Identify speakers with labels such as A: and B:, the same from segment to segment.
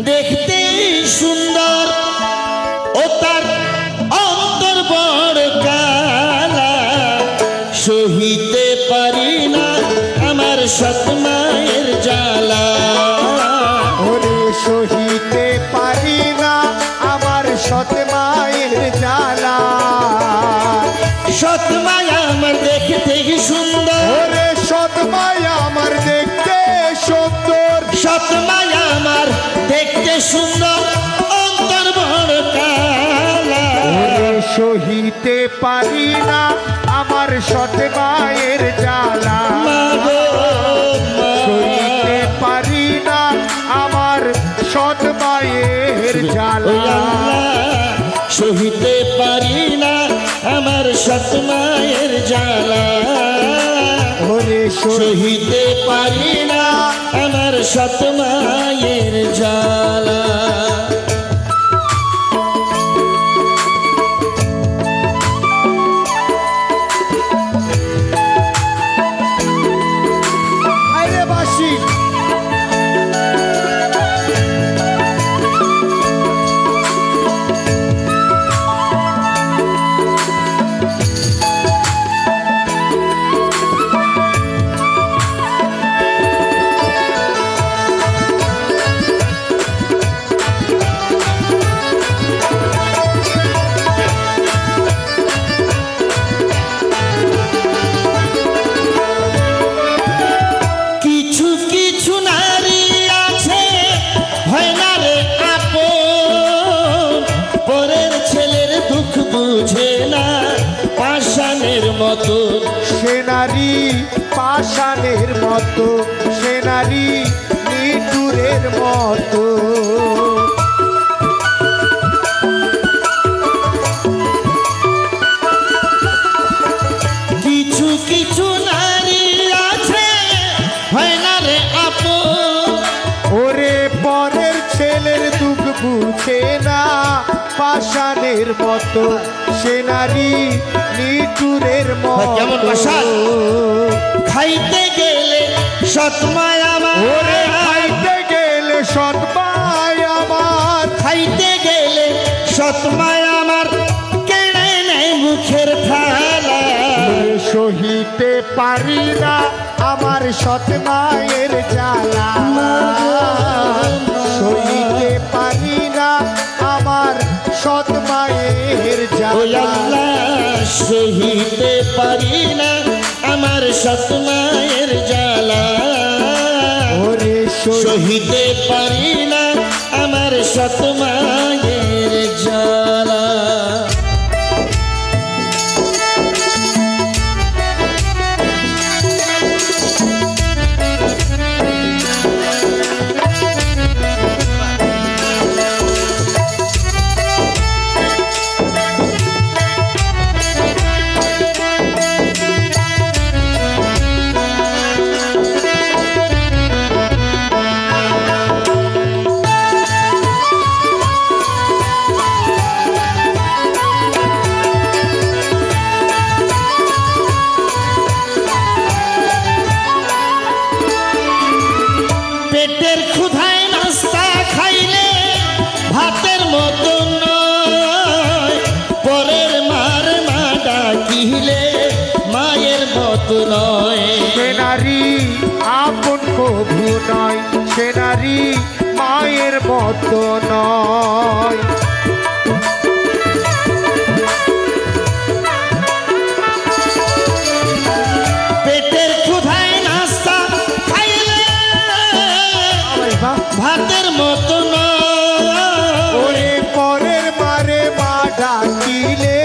A: দেখতে সুন্দর ও তার অন্তর বড় কালা, সহিতে পারি না আমার সৎ মায়ের জ্বালা।
B: ওরে সহিতে পারি না আমার সৎ মায়ের জ্বালা।
A: সৎ মায়া আমার দেখতে সুন্দর,
B: ওরে সৎ মায়া আমার দেখতে সুন্দর।
A: সৎ মায়া আমার দেখতে সুন্দর অন্তর বড় কালা।
B: ওরে সহিতে পারি না আমার সৎ মায়ের জ্বালা।
A: মাগো মা,
B: সহিতে পারি না আমার সৎ মায়ের
A: ওই
B: জ্বালা।
A: আল্লাহ, সহিতে পারি না আমার সৎ মায়ের জ্বালা।
B: ওরে
A: সহিতে পারি না আমার সৎ মায়ের জ্বালা।
B: আরে বাসি
A: কিছু কিছু নারী আছে হয় না রে আপন, পরের ছেলের দুঃখ বুঝে না পাষাণের মতো।
B: সে নারী পাষাণের মতো, সে নারী নিটুরের মতো।
A: কিছু কিছু নারী আছে হয় না রে আপন,
B: ওরে পরের ছেলের দুঃখ বুঝে না পাষাণের মতো, সে নারী নিটুরের
A: কেমন
B: মতো।
A: পাষাণ? খাইতে গেলে সৎমায় আমার,
B: ওরে খাইতে গেলে সৎমায় আমার,
A: খাইতে গেলে সৎমায় আমার কেড়ে নেয় মুখের থালা।
B: ওরে সহিতে পারি না আমার সৎ মায়ের জ্বালা। সহিতে পারি না আমার সৎ মায়ের
A: ওই
B: জ্বালা।
A: আল্লাহ, সহিতে পারি না আমার সৎ মায়ের জ্বালা।
B: ওরে
A: সহিতে পারি না আমার সৎ মায়ের জ্বালা। পেটের ক্ষুধায় নাস্তা খাইলে ভাতের মতো নয়, পরের মার মা ডাকিলে মায়ের মতো নয়।
B: সে নারী আপন কভু নয়, সে নারী মায়ের মতো নয়।
A: পেটের ক্ষুধায় নাস্তা খাইলে ভাতের মতো নয়।
B: ওরে পরের মারে মা ডাকিলে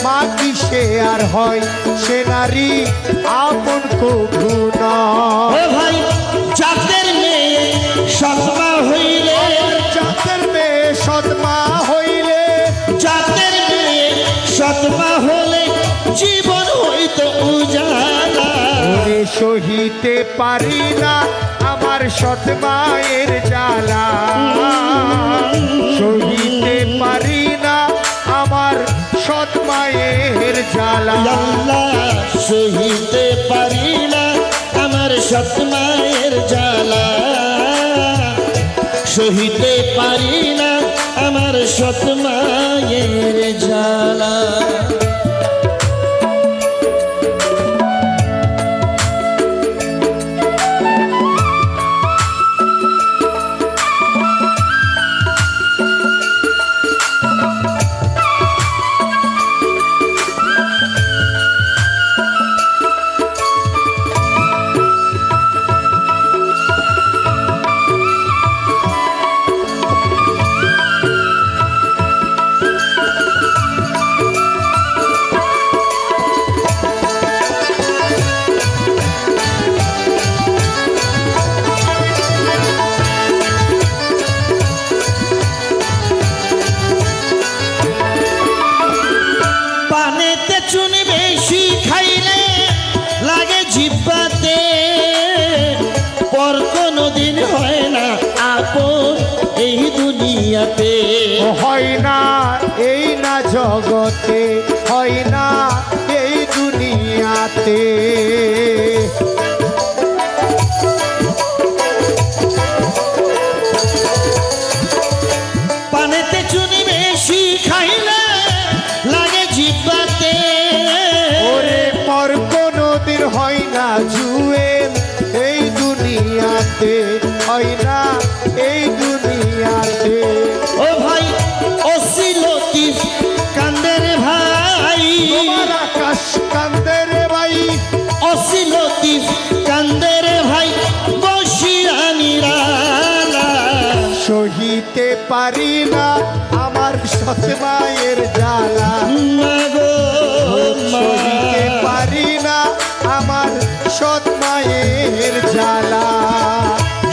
B: মা কি সে আর হয়, সে নারী আপন কভু নয়।
A: ও ভাই, জাতের মেয়ে সৎমা হইলে,
B: জাতের মেয়ে সৎমা হইলে,
A: জাতের মেয়ে সৎমা হলে জীবন হইতো উজালা।
B: ওরে সহিতে পারি না আমার সৎ মায়ের জ্বালা। সহিতে পারি না আমার সৎ মায়ের জ্বালা।
A: আল্লাহ, সহিতে পারি না আমার সৎ মায়ের জ্বালা। সহিতে পারি না আমার সৎ মায়ের জ্বালা। পানেতে চুন বেশি খাইলে লাগে জিব্বাতে, পর কোনদিন হয় না আপন এই দুনিয়াতে।
B: হয় না এই না জগতে, হয় না এই দুনিয়াতে।
A: পানেতে চুন বেশি খাইলে লাগে জিব্বাতে,
B: ওরে পর কোনদিন হয় না জুয়েল এই দুনিয়াতে, হয় না এই দুনিয়াতে।
A: ও ভাই ওসি লতিফ কান্দের ভাই,
B: তোমার আকাশ কান্দে রে ভাই,
A: ওসি লতিফ কান্দের ভাই, বসিয়া নিরালা।
B: সহিতে পারি না আমার সৎ মায়ের জ্বালা।
A: মাগো মা,
B: সহিতে পারি না আমার সৎ মায়ের জ্বালা।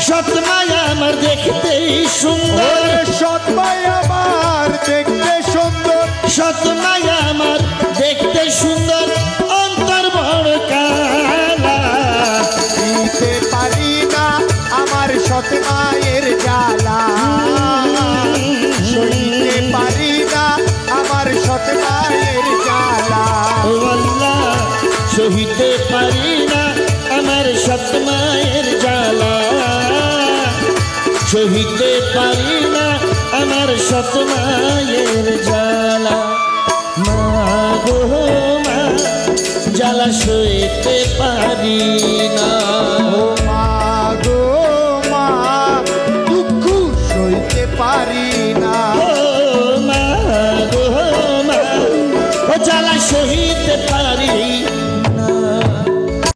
A: সৎ মায়া আমার দেখতেই সুন্দর,
B: ওরে সৎ মাই আমার দেখতে সুন্দর,
A: সৎ মায়া আমার দেখতে সুন্দর, অন্তর বড় কালা।
B: দিতে পারি না আমার সৎ মায়ের জ্বালা। সহিতে পারি না আমার সৎ মায়ের জ্বালা।
A: ও আল্লাহ, সহিতে পারি না আমার সৎ মায়ের জ্বালা, সহিতে পারি না আমার সৎ মায়ের জ্বালা। মা গো মা, জ্বালা সইতে পারি না।